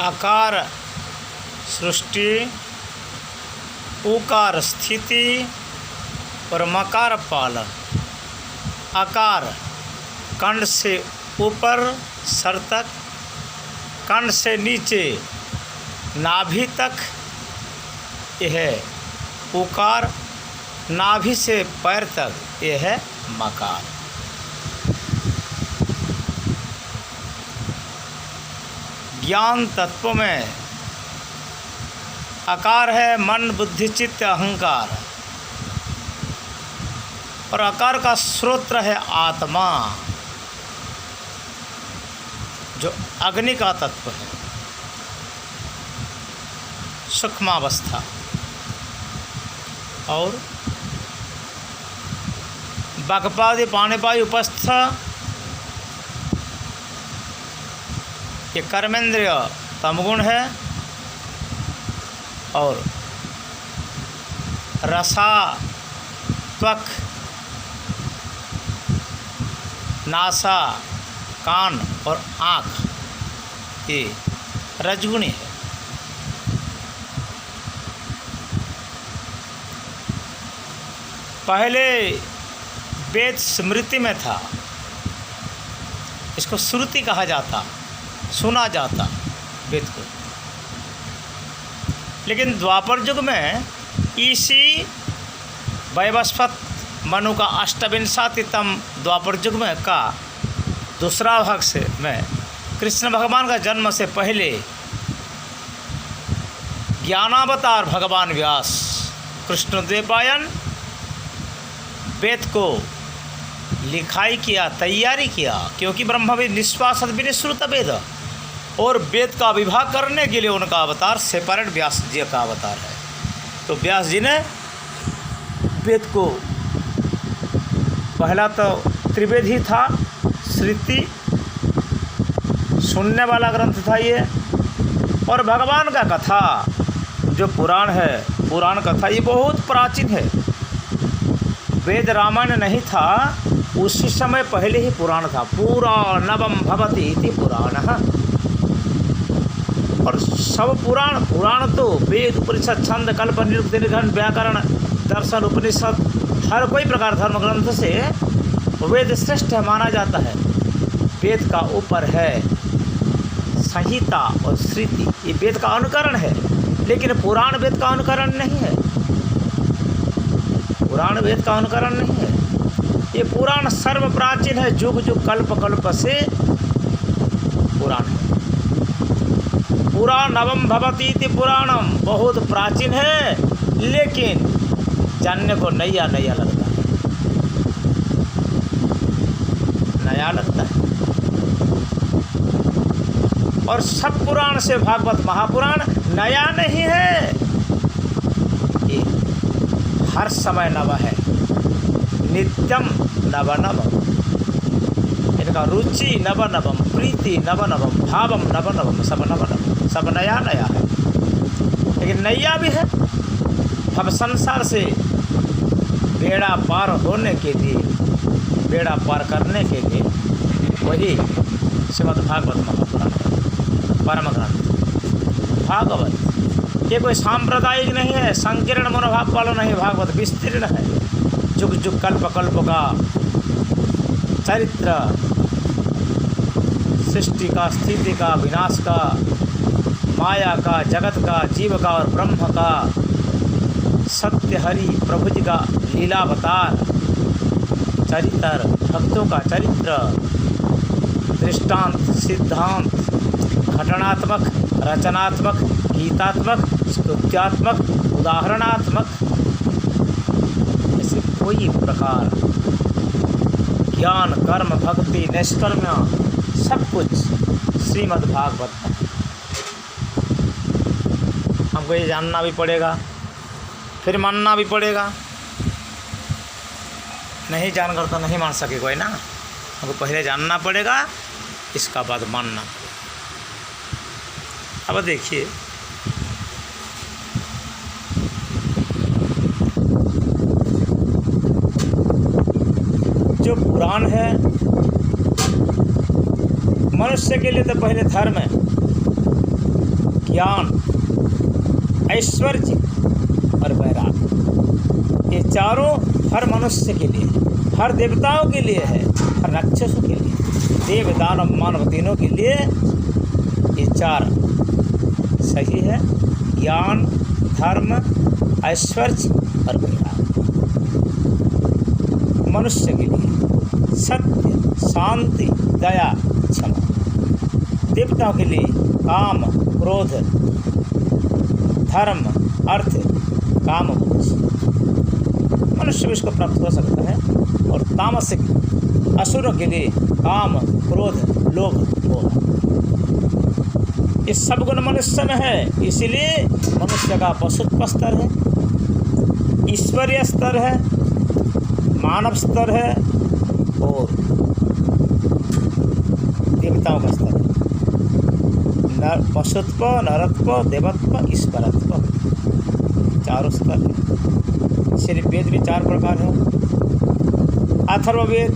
आकार सृष्टि, उकार स्थिति और मकार पालन। आकार कंठ से ऊपर सर तक, कंठ से नीचे नाभि तक यह है उकार, नाभि से पैर तक यह है मकार। ज्ञान तत्व में आकार है मन बुद्धि चित्त अहंकार, और आकार का स्रोत है आत्मा जो अग्नि का तत्व है, सूक्ष्मावस्था। और बकपादि पाणिपाई उपस्थ ये कर्मेंद्रिय तमगुण है, और रसा त्वक नासा कान और आँख ये रजगुणी है। पहले वेद स्मृति में था, इसको श्रुति कहा जाता, सुना जाता वेद को। लेकिन द्वापर युग में इसी वैवस्वत मनु का अष्टविंशतितम द्वापर युग में का दूसरा भाग से में कृष्ण भगवान का जन्म से पहले ज्ञानावतार भगवान व्यास कृष्णद्वैपायन वेद को लिखाई किया, तैयारी किया, क्योंकि ब्रह्मविद निश्वासद विनिश्रुत वेद, और वेद का विभाग करने के लिए उनका अवतार सेपरेट व्यास जी का अवतार है। तो व्यास जी ने वेद को पहला तो त्रिवेद ही था, श्रुति सुनने वाला ग्रंथ था ये, और भगवान का कथा जो पुराण है, पुराण कथा ये बहुत प्राचीन है। वेद रामायण नहीं था, उसी समय पहले ही पुराण था। पुराणवम भवति इति पुराणः। और सब पुराण तो वेद उपनिषद छंद कल्प निरुक्ति निघंट व्याकरण दर्शन उपनिषद हर कोई प्रकार धर्म ग्रंथ से वेद श्रेष्ठ माना जाता है। वेद का ऊपर है संहिता और श्रुति, ये वेद का अनुकरण है, लेकिन पुराण वेद का अनुकरण नहीं है। पुराण वेद का अनुकरण नहीं है। ये पुराण सर्व प्राचीन है, जुग जुग कल्प कल्प से पुराण है। पुराणवम भवति इति पुराणम बहुत प्राचीन है, लेकिन जानने को नया नया लगता है, नया लगता है। और सब पुराण से भागवत महापुराण नया नहीं है, ये हर समय नव है, नित्यम नव नवम। इनका रुचि नव नवम, प्रीति नव नवम, भावम नव नवम, सब नव नवम, सब नया नया है। लेकिन नया भी है, अब संसार से बेड़ा पार होने के लिए, बेड़ा पार करने के लिए वही श्रीमद् भागवत महापुराण परम ग्रंथ भागवत। ये कोई सांप्रदायिक नहीं है, संकीर्ण मनोभाव वाला नहीं, भागवत विस्तीर्ण है। जुग जुग कल्प कल्प का चरित्र, सृष्टि का, स्थिति का, विनाश का, माया का, जगत का, जीव का और ब्रह्म का, सत्य हरि प्रभु जी का लीलावतार चरित्र, भक्तों का चरित्र, दृष्टांत, सिद्धांत, घटनात्मक, रचनात्मक, गीतात्मक, स्तुत्यात्मक, उदाहरणात्मक, ऐसे कोई प्रकार ज्ञान कर्म भक्ति निष्कर्म सब कुछ श्रीमद् भागवत। हमको ये जानना भी पड़ेगा, फिर मानना भी पड़ेगा। नहीं जानकर तो नहीं मान सके कोई ना, हमको पहले जानना पड़ेगा, इसका बाद मानना। अब देखिए जो पुराण है मनुष्य के लिए तो पहले धर्म है, ज्ञान, ऐश्वर्य और वैराग्य। ये चारों हर मनुष्य के लिए, हर देवताओं के लिए है, हर राक्षसों के लिए, देव दानव मानव तीनों के लिए ये चार सही है। ज्ञान, धर्म, ऐश्वर्य और वैराग्य। मनुष्य के लिए सत्य, शांति, दया, क्षमा। देवताओं के लिए काम, क्रोध, धर्म, अर्थ, काम, मोक्ष। मनुष्य इसको प्राप्त हो सकता है। और तामसिक असुरों के लिए काम, क्रोध, लोभ, मोह। ये सब गुण मनुष्य में है, इसीलिए मनुष्य का पशुत्व स्तर है, ईश्वरीय स्तर है, मानव स्तर है और देवताओं का स्तर है। पशुत्व, नरत्व, देवत्व, ईश्वरत्व, चारों स्तर है। इसलिए वेद भी चार प्रकार है। अथर्ववेद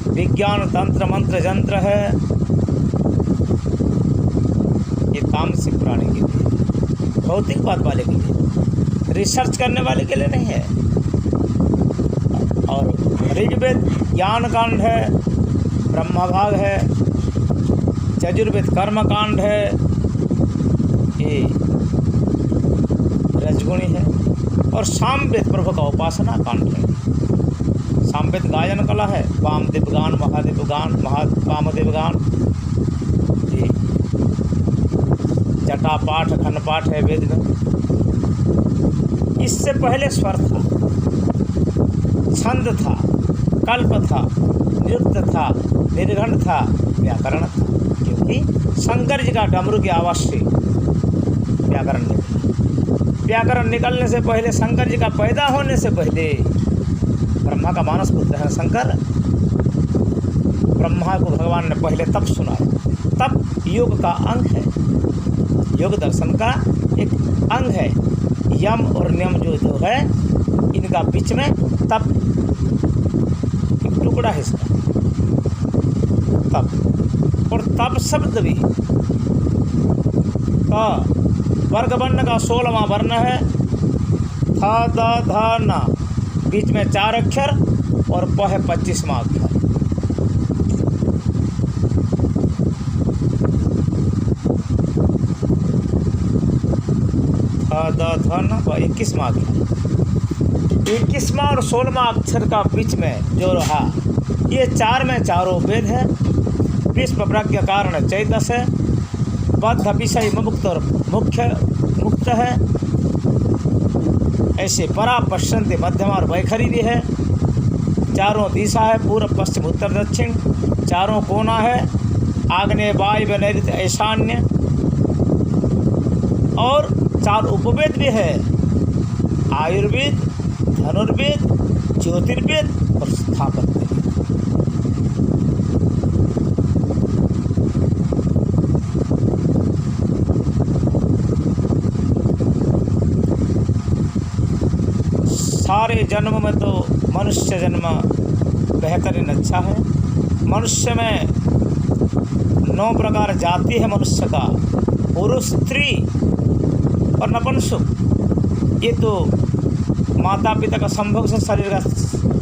विज्ञान, तंत्र, मंत्र, यंत्र है। ये तामसिक प्राणी के लिए, भौतिकवाद वाले के लिए, रिसर्च करने वाले के लिए नहीं है। और ऋग्वेद ज्ञान कांड है, ब्रह्मभाग है, यजुर्वेद कर्म कांड है, ये रजगुणी है। और सामवेद प्रभु का उपासना कांड है। सामवेद गायन कला है, वामदेव गान, महादेव गान, वामदेव गान, ये जटा पाठ, खंड पाठ है वेद में। इससे पहले स्वर था, छंद था, कल्प था, नृत्य था, निर्घंट था, व्याकरण था। क्योंकि शंकर जी का डमरू की आवाज से व्याकरण निकला। व्याकरण निकलने से पहले, शंकर जी का पैदा होने से पहले, ब्रह्मा का मानस पुत्र है शंकर। ब्रह्मा को भगवान ने पहले तप सुनाया। तप योग का अंग है, योग दर्शन का एक अंग है। यम और नियम जो है, इनका बीच में तप एक टुकड़ा है इसका, तप। और तप शब्द भी का वर्ग वर्ण का 16वां वर्ण है। था, दा, धा, ना, बीच में 4 अक्षर और प है 25वां अक्षर। था, दा, धा, ना, 21वां अक्षर। 21वां और 16वां अक्षर का बीच में जो रहा, ये 4 में चारों वेद है। विश्व प्रज्ञा कारण चैतस है। बद्ध विषय मुक्त और मुक्त है। ऐसे परा पश्चिम मध्यमा और वैखरी भी है। चारों दिशा है, पूर्व पश्चिम उत्तर दक्षिण। चारों कोना है, आग्नेय वायव्य नैऋत्य ईशान्य। और 4 उपवेद भी है, आयुर्वेद, धनुर्वेद, ज्योतिर्वेद और स्थापत्य। सारे जन्म में तो मनुष्य जन्म बेहतरीन अच्छा है। मनुष्य में 9 प्रकार जाति है मनुष्य का, पुरुष, स्त्री और नपुंसक। ये तो माता पिता का संभोग से शरीर का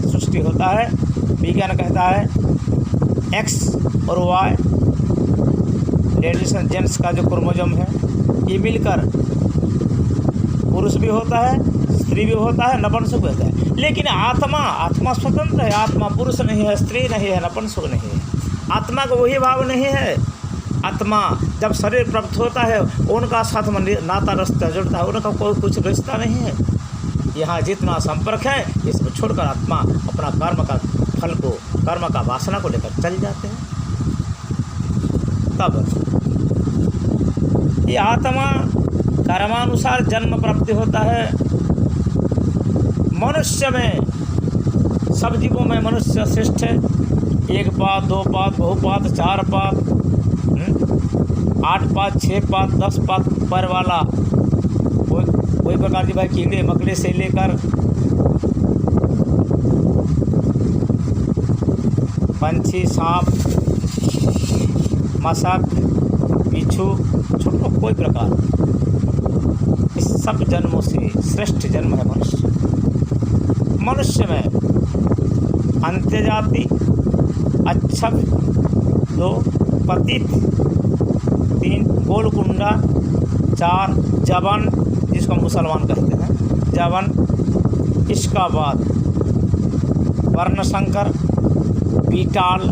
सृष्टि होता है। विज्ञान कहता है एक्स और वाई, लेडीज एंड जेंट्स का जो क्रोमोसोम है, ये मिलकर पुरुष भी होता है, स्त्री भी होता है, नपुंसक भी होता है। लेकिन आत्मा स्वतंत्र है। आत्मा पुरुष नहीं है, स्त्री नहीं है, नपुंसक नहीं है। आत्मा का वही भाव नहीं है। आत्मा जब शरीर प्राप्त होता है, उनका साथ में नाता रिश्ता जुड़ता है, उनका कोई कुछ रिश्ता नहीं है। यहाँ जितना संपर्क है, इसको छोड़कर आत्मा अपना कर्म का फल को, कर्म का वासना को लेकर चल जाते हैं। तब ये आत्मा कर्मानुसार जन्म प्राप्ति होता है। मनुष्य में, सब जीवों में मनुष्य श्रेष्ठ है। 1 पाद, 2 पाद, बहुपाद, 4 पाद, 8 पाद, 6 पाद, 10 पाद पर वाला कोई प्रकार की भाई कीड़े मकड़े से लेकर पंछी, सांप, मशक, बिच्छू, छोटो कोई प्रकार, इस सब जन्मों से श्रेष्ठ जन्म है मनुष्य। मनुष्य में अंत्य जाति, अच्छव, 2 पतित, 3 गोलकुंडा, 4 जवन, जिसको मुसलमान कहते हैं जवन, इसका बाद वर्णशंकर, बीटाल,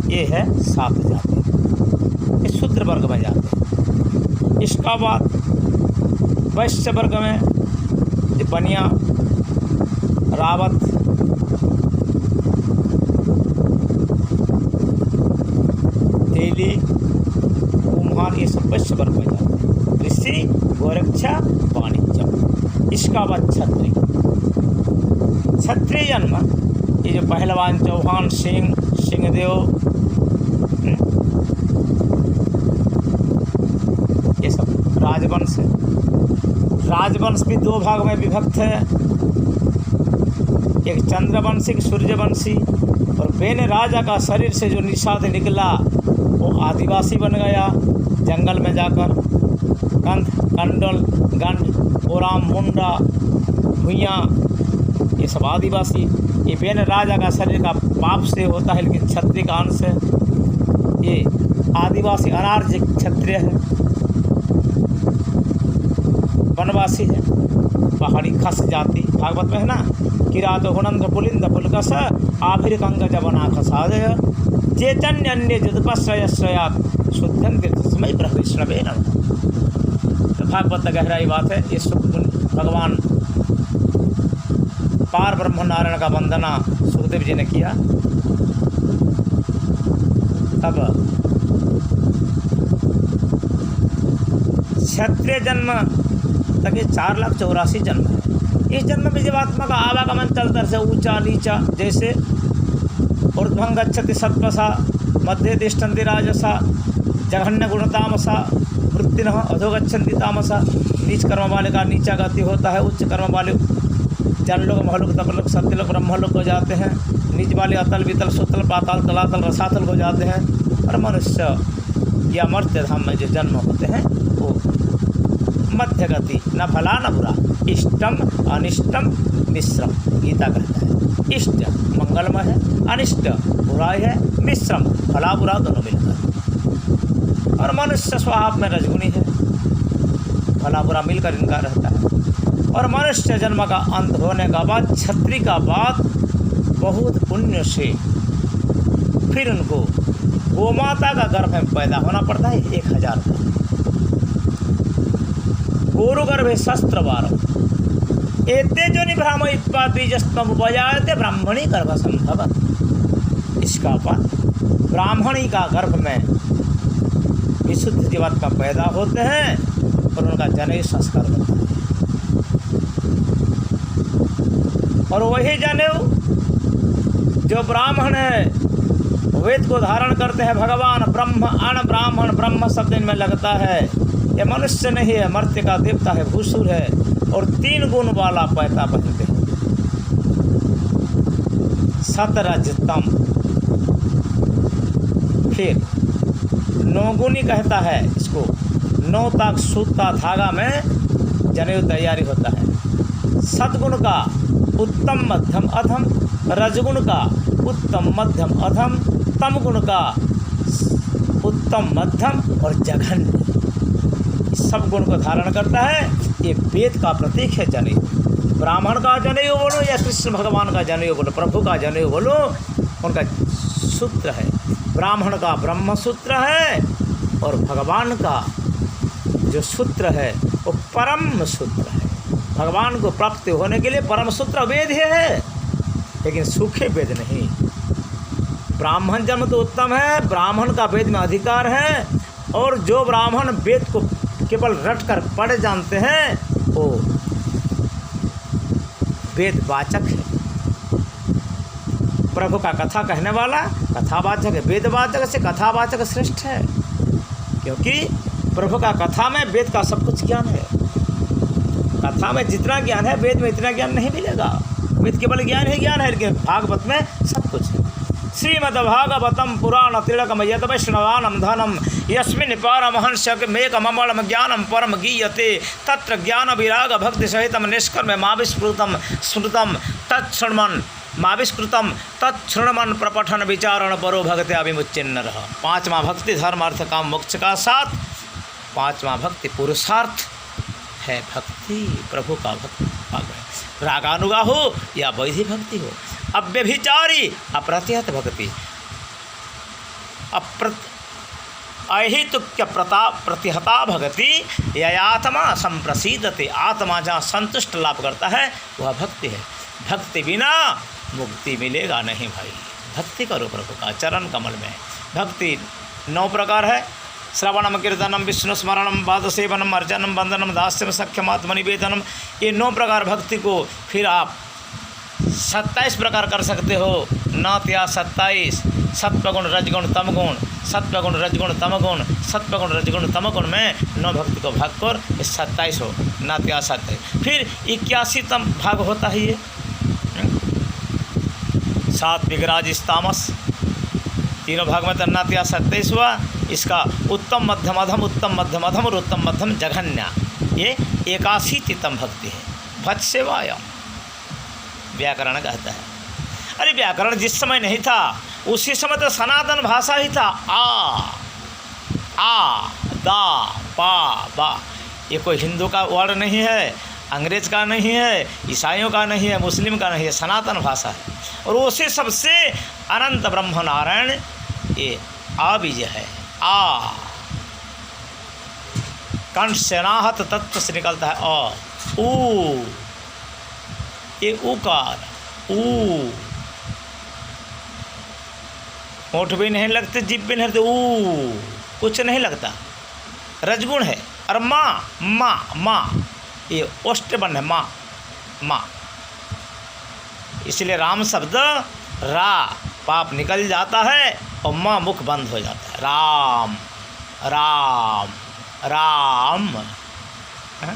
ये है 7 जाति, ये शूद्र वर्ग में जाते हैं। इसका बाद वैश्य वर्ग में ये बनिया, रावत, तेली, कुम्हार, ये सब वैश्य वर्ग में जाते हैं। कृषि, गोरक्षा, वाणिज्य। इसका बाद क्षत्रिय। क्षत्रिय जन्म ये जो पहलवान, चौहान, सिंह, सिंहदेव, ये सब राजवंश है। राजवंश भी 2 भाग में विभक्त है, एक चंद्रवंशी, सूर्यवंशी। और बेने राजा का शरीर से जो निषाद निकला वो आदिवासी बन गया, जंगल में जाकर कंध, कंडल, गंड, ओराम, मुंडा, भुइयाँ, ये सब आदिवासी। ये बेन राजा का शरीर का पाप से होता है, लेकिन क्षत्रिय का अंश है। ये आदिवासी अनार्य क्षत्रिय है, वनवासी है, पहाड़ी खस जाति। भागवत में है ना, किरात हुनंद पुलिंद पुलकस आभिर कंग जबना खसादय चैतन्य अन्य जदपश्रयश्रयात शुद्धं तीर्थस्मै प्रविष्णवे नमः। तो भागवत गहराई बात है। ये भगवान पार ब्रह्म नारायण का वंदना सुखदेव जी ने किया। अब क्षत्रिय जन्म तक ये 4,84,000 जन्म है। इस जन्म में जब आत्मा का आवागमन चलता से ऊंचा नीचा, जैसे ऊर्ध्वं गच्छति सत्वसा, मध्य तिष्ठन्ति राजसा, जघन्य गुणतामसा, वृत्तिनः अधो गच्छन्ति तामसा। नीच कर्म वाले का नीचा गति होता है, उच्च कर्म वाले जनलोक, महलोक, तपलोक, सत्यलोक, ब्रह्मलोक हो जाते हैं। नीच वाले अतल, वितल, सुतल, पाताल, तलातल, रसातल हो जाते हैं। और मनुष्य या मर्त्य धाम में जो जन्म होते हैं वो मध्य गति, न भला न बुरा, इष्टम अनिष्टम मिश्रम। गीता कहता है इष्ट मंगलमय है, अनिष्ट बुराई है, मिश्रम भला बुरा दोनों मिलकर। और मनुष्य स्वभाव में रजगुणी है, भला बुरा मिलकर इनका रहता है। और मनुष्य जन्म का अंत होने का बाद क्षत्रिय का बाद बहुत पुण्य से फिर उनको गोमाता का गर्भ में पैदा होना पड़ता है 1000 का। गोरु गर्भे शस्त्र वारम एते जो निभ्राम बीजस्तम उपजायते ब्राह्मणी गर्भ संभव। इसका बाद ब्राह्मणी का गर्भ में विशुद्ध जीवात्मा पैदा होते हैं और उनका जनेऊ संस्कार होता है। और वही जनेऊ जो ब्राह्मण है वेद को धारण करते हैं, भगवान ब्रह्म, अण ब्राह्मण, ब्रह्म शब्द इनमें लगता है। ये मनुष्य नहीं है, मर्त्य का देवता है, भूसुर है। और 3 गुण वाला पैता पहनते हैं, सतरजतम। फिर 9 गुणी कहता है इसको, 9 तक सूता धागा में जनेऊ तैयारी होता है। सतगुण का उत्तम मध्यम अधम, रजगुण का उत्तम मध्यम अधम, तम गुण का उत्तम मध्यम और जघन्य, इस सब गुण को धारण करता है। ये वेद का प्रतीक है जनेऊ। ब्राह्मण का जनेऊ बोलो या कृष्ण भगवान का जनेऊ बोलो, प्रभु का जनेऊ बोलो, उनका सूत्र है। ब्राह्मण का ब्रह्म सूत्र है और भगवान का जो सूत्र है वो परम सूत्र है। भगवान को प्राप्त होने के लिए परम सूत्र वेद ही है, लेकिन सूखे वेद नहीं। ब्राह्मण जन्म तो उत्तम है, ब्राह्मण का वेद में अधिकार है। और जो ब्राह्मण वेद को केवल रट कर पढ़ जानते हैं वो वेदवाचक है। प्रभु का कथा कहने वाला कथावाचक है, वेदवाचक से कथावाचक श्रेष्ठ है, क्योंकि प्रभु का कथा में वेद का सब कुछ ज्ञान है। कथा में जितना ज्ञान है वेद में इतना ज्ञान नहीं मिलेगा। वेद केवल ज्ञान ही ज्ञान है, लेकिन भागवत में सब कुछ है। श्रीमद्भागवतं पुराण तिलकम यद वैष्णवानां धनम यस्मिन् पारमहंस्यमेकममलं ज्ञानं परम गीयते तत्र ज्ञान विराग भक्ति सहितं निष्कर्म माविस्मृतं स्मृतं तत्शृण्वन् माविष्कृतम तत्शृण्वन् प्रपठन विचारण परो भक्ति अभिमुच्चिन्न रह। पांचवा भक्ति धर्म अर्थ काम मोक्ष का साथ। पांचवा भक्ति पुरुषार्थ है, भक्ति प्रभु का भक्ति रागानुगा हो या वैधि भक्ति हो, अव्यभिचारी अप्रतिहत भक्ति, अहितुक्य प्रतिहता भक्ति, ययात्मा संप्रसीदते, आत्मा जहाँ संतुष्ट लाभ करता है वह भक्ति है। भक्ति बिना मुक्ति मिलेगा नहीं भाई। भक्ति करो प्रभु का चरण कमल में। भक्ति 9 प्रकार है। श्रवणम कीर्तनम विष्णु स्मरणम पाद सेवनम अर्चनम वंदनम दास्यम सख्यम आत्मनिवेदनम, ये 9 प्रकार भक्ति को फिर आप 27 प्रकार कर सकते हो। 9 या 27 सत्वगुण रजगुण तमगुण, सत्वगुण रजगुण तमगुण, सत्वगुण रजगुण तमगुण में 9 भक्ति को भाग कर 27 हो। 9 या 27 फिर 81तम भाग होता है ये 7 राजस तामस, तीनों भाग में 9 या 27 हुआ। इसका उत्तम मध्यम अधम, उत्तम मध्यम अधम और उत्तम मध्यम जघन्य, ये 81तम भक्ति है। भज सेवायाम व्याकरण कहता है। अरे व्याकरण जिस समय नहीं था उसी समय तो सनातन भाषा ही था। आ दा पा बा, ये कोई हिंदू का वर्ड नहीं है, अंग्रेज का नहीं है, ईसाइयों का नहीं है, मुस्लिम का नहीं है, सनातन भाषा है। और उसी सबसे अनंत ब्रह्म नारायण ये आ बीज है। आ कंठ से अनाहत तत्व से निकलता है अ। ऊ ये ऊकार, ऊ होठ भी नहीं लगते, जीभ भी नहीं लगते, ऊ कुछ नहीं लगता, रजगुण है। और माँ माँ माँ ये ओष्ट बन है, माँ माँ, इसलिए राम शब्द रा पाप निकल जाता है और माँ मुख बंद हो जाता है। राम राम राम है?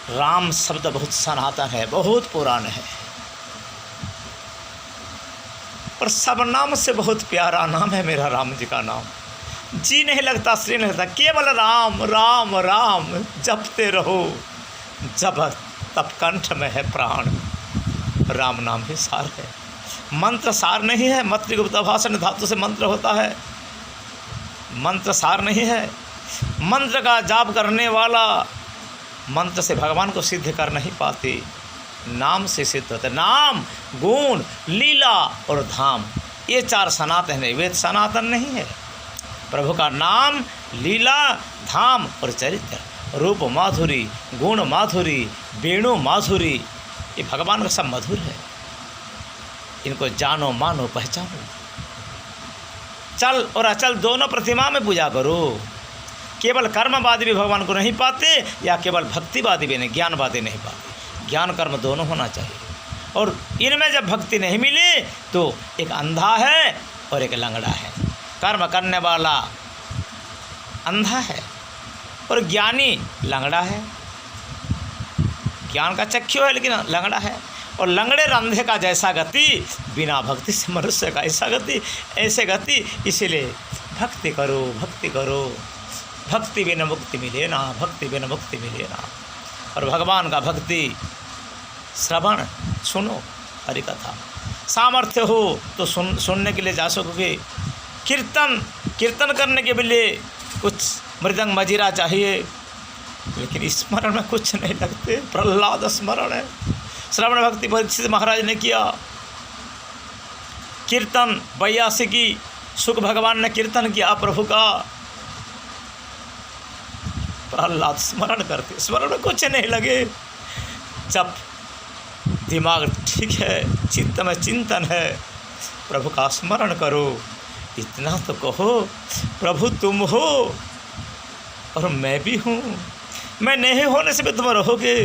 राम शब्द बहुत सनातन है, बहुत पुराना है, और सब नाम से बहुत प्यारा नाम है मेरा राम जी का नाम। जी नहीं लगता, श्री नहीं लगता, केवल राम राम राम जपते रहो जब तब कंठ में है प्राण। राम नाम ही सार है, मंत्र सार नहीं है। मातृगुप्त भाषण धातु से मंत्र होता है, मंत्र सार नहीं है। मंत्र का जाप करने वाला मंत्र से भगवान को सिद्ध कर नहीं पाते, नाम से सिद्ध होता है। नाम गुण लीला और धाम, ये 4 सनातन है, वेद सनातन नहीं है। प्रभु का नाम लीला धाम और चरित्र, रूप माधुरी गुण माधुरी वेणु माधुरी, ये भगवान का सब मधुर है। इनको जानो मानो पहचानो, चल और अचल दोनों प्रतिमा में पूजा करो। केवल कर्मवादी भी भगवान को नहीं पाते या केवल भक्तिवादी भी नहीं, ज्ञानवादी नहीं पाते। ज्ञान कर्म दोनों होना चाहिए। और इनमें जब भक्ति नहीं मिली तो एक अंधा है और एक लंगड़ा है। कर्म करने वाला अंधा है और ज्ञानी लंगड़ा है। ज्ञान का चक्षु है लेकिन लंगड़ा है। और लंगड़े और अंधे का जैसा गति बिना भक्ति से मनुष्य का ऐसा गति, ऐसे गति। इसीलिए भक्ति करो, भक्ति करो, भक्ति बिना मुक्ति मिले ना, भक्ति बिना मुक्ति मिले ना। और भगवान का भक्ति श्रवण सुनो, हरि कथा सामर्थ्य हो तो सुनने के लिए जा सकोगे। कीर्तन करने के लिए कुछ मृदंग मजीरा चाहिए, लेकिन स्मरण में कुछ नहीं लगते। प्रहलाद स्मरण है, श्रवण भक्ति परीक्षित महाराज ने किया। कीर्तन 82 की सुख भगवान ने कीर्तन किया प्रभु का। प्रहलाद स्मरण करते, स्मरण में कुछ नहीं लगे। जब दिमाग ठीक है, चित्त में चिंतन है, प्रभु का स्मरण करो। इतना तो कहो, प्रभु तुम हो और मैं भी हूँ। मैं नहीं होने से भी तुम रहोगे,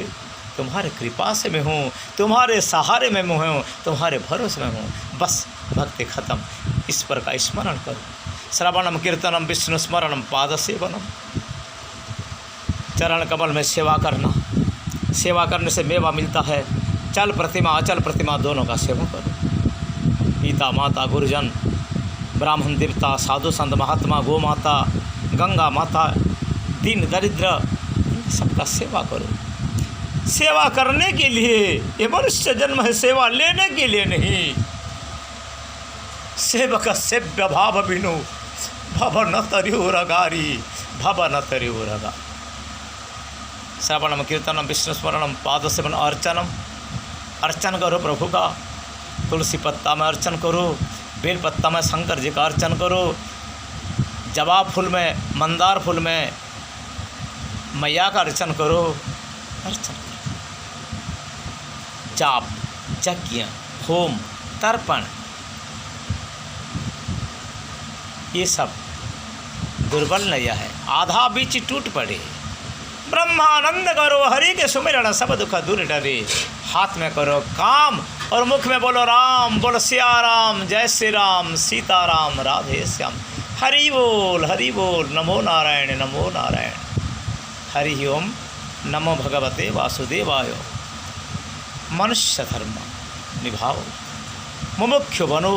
तुम्हारे कृपा से मैं हूँ, तुम्हारे सहारे में मैं हूँ, तुम्हारे भरोसे में हूँ। बस भक्ति खत्म। ईश्वर का स्मरण करो। श्रवणम कीर्तनम विष्णु स्मरणम पाद सेवनम, चरण कमल में सेवा करना। सेवा करने से मेवा मिलता है। चल प्रतिमा अचल प्रतिमा दोनों का सेवन करो। पिता माता गुरुजन ब्राह्मण देवता साधु संत महात्मा गौ माता गंगा माता दीन दरिद्र सबका सेवा करो। सेवा करने के लिए ये मनुष्य जन्म है, सेवा लेने के लिए नहीं। सेवक सेव्य भाव बिनु भव न तरियुरगारी भव न तरियुरगा। श्रवणम कीर्तनम विष्णु स्मरणम पाद सेवन अर्चनम। अर्चन करो प्रभु का, तुलसी पत्ता में अर्चन करो, बेल पत्ता में शंकर जी का अर्चन करो, जवाब फूल में मंदार फूल में मैया का अर्चन करो। अर्चन करो, जाप यज्ञ होम तर्पण ये सब दुर्बल नया है, आधा बीच टूट पड़े। ब्रह्मानंद करो हरि के सुमिरन सब दुख दूर डरे। हाथ में करो काम और मुख में बोलो राम, बोलो सिया राम, जय श्री राम, सीताराम, राधे श्याम। हरि बोल, नमो नारायण, नमो नारायण। हरि ओम, नमो भगवते वासुदेवाय। मनुष्य धर्म निभाओ, मुमुक्षु बनो,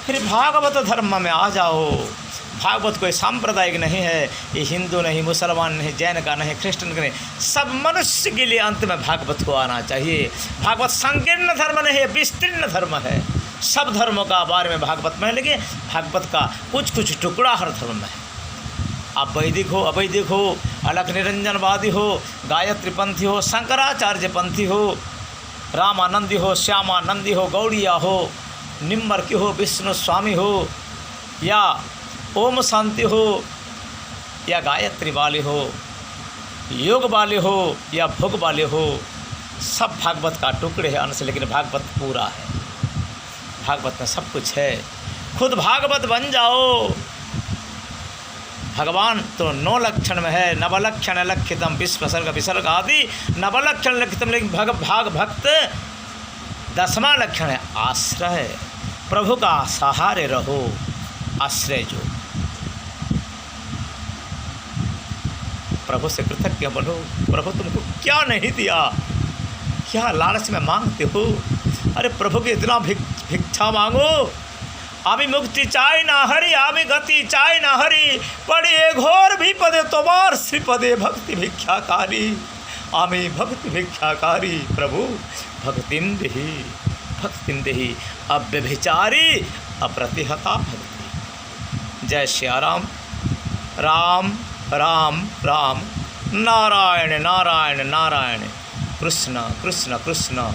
फिर भागवत धर्म में आ जाओ। भागवत कोई सांप्रदायिक नहीं है, ये हिंदू नहीं, मुसलमान नहीं, जैन का नहीं, क्रिश्चियन का नहीं, सब मनुष्य के लिए अंत में भागवत को आना चाहिए। भागवत संकीर्ण धर्म नहीं है, विस्तीर्ण धर्म है। सब धर्मों का बारे में भागवत में लगे, भागवत का कुछ कुछ टुकड़ा हर धर्म में है। आप वैदिक हो, अवैदिक हो, अलख निरंजनवादी हो, गायत्री पंथी हो, शंकराचार्य पंथी हो, रामानंदी हो, श्यामानंदी हो, गौड़िया हो, निम्बर की हो, विष्णु स्वामी हो, या ओम शांति हो, या गायत्री वाले हो, योग वाले हो, या भोग वाले हो, सब भागवत का टुकड़े हैं अंश, लेकिन भागवत पूरा है। भागवत में सब कुछ है। खुद भागवत बन जाओ। भगवान तो 9 लक्षण में है, नवलक्षण लक्षितम विश्व विसर्ग आदि नवलक्षण लक्षितम, लेकिन भाग भक्त 10वां लक्षण है आश्रय। प्रभु का सहारे रहो, आश्रय जो। प्रभु से कृतज्ञ बनो। प्रभु तुमको क्या नहीं दिया, क्या लालच में मांगते हो? अरे प्रभु के इतना भिक्षा मांगो। आमी मुक्ति चाय ना हरि, आमी गति चाय ना हरि, पड़े घोर भी पदे तोमार श्रीपदे भक्ति भिक्षाकारी। आमी भक्ति भिक्षाकारी, प्रभु भक्तिं देहि अव्यभिचारी अप्रतिहता भक्ति। जय श्री राम, राम राम राम, नारायण नारायण नारायण, कृष्ण कृष्ण कृष्ण,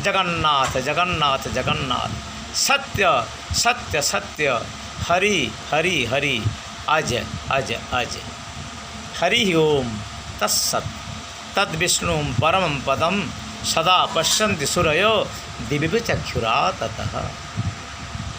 जगन्नाथ जगन्नाथ जगन्नाथ, सत्य सत्य सत्य, हरि हरि हरि, अज अज अज। हरि ओम तत्सत्। तद्विष्णु परमं पदम सदा पश्यन्ति सूरयो दिव्यचक्षुरा ततः।